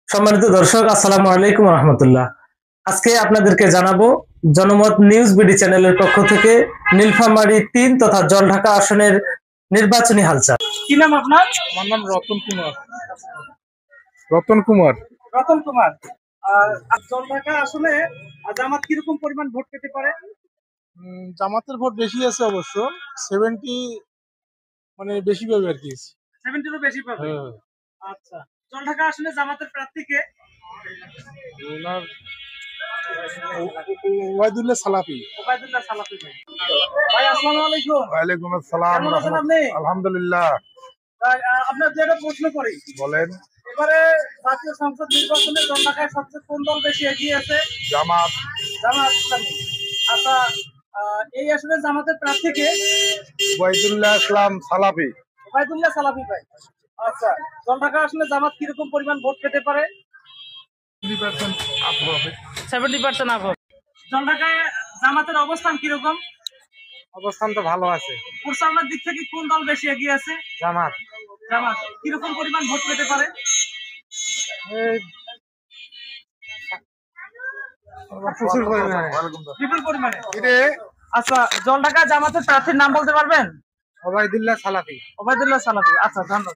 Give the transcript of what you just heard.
সম্মানিত দর্শক, আসসালামু আলাইকুম রহমতুল্লাহ। আজকে আপনাদেরকে জানাবো জনমত নিউজ বিডি চ্যানেলের পক্ষ থেকে নীলফামারী ৩ তথা জলঢাকা আসনের নির্বাচনী হালচাল। কি নাম আপনার? আমার নাম রতন কুমার। রতন কুমার। রতন কুমার, জলঢাকা আসনে জামাত কিরকম পরিমাণ ভোট পেতে পারে? জামাতের ভোট বেশি আছে অবশ্য, 70 মানে বেশি পাবে আর কি। 70 এরও বেশি পাবে। আচ্ছা, জলঢাকা আসনে জামাতের প্রার্থী কে? ওনার ওবায়দুল্লাহ সালাফি। ওবায়দুল্লাহ সালাফি ভাই। ভাই আসসালামু আলাইকুম। ওয়ালাইকুম আসসালাম। কেমন আছেন আপনি? আলহামদুলিল্লাহ। আপনার যে একটা প্রশ্ন করি, বলেন। এবারে জাতীয় সংসদ নির্বাচনে জলঢাকায় সবচেয়ে কোন দল বেশি এগিয়ে আছে? জামাত। জামাত ইসলামী। আচ্ছা, এই আসলে জামাতের প্রার্থী কে? ওবায়দুল্লাহ ইসলাম সালাফি। ওবায়দুল্লাহ সালাফি ভাই। আচ্ছা, জলঢাকা আসলে জামাত কিরকম পরিমাণ ভোট পেতে পারে? 70% আপ হবে। 70% আপ হবে। জলঢাকায় জামাতের অবস্থান কিরকম? অবস্থান তো ভালো আছে। প্রচারণার দিক থেকে কোন দল বেশি এগিয়ে আছে? জামাত। জামাত কিরকম পরিমাণ ভোট পেতে পারে? প্রচুর পরিমাণে। বিপুল পরিমাণে। আচ্ছা, জলঢাকা জামাতের প্রার্থীর নাম বলতে পারবেন? ওবায়দুল্লাহ সালাফি। ওবায়দুল্লাহ সালাফি। আচ্ছা, ধন্যবাদ।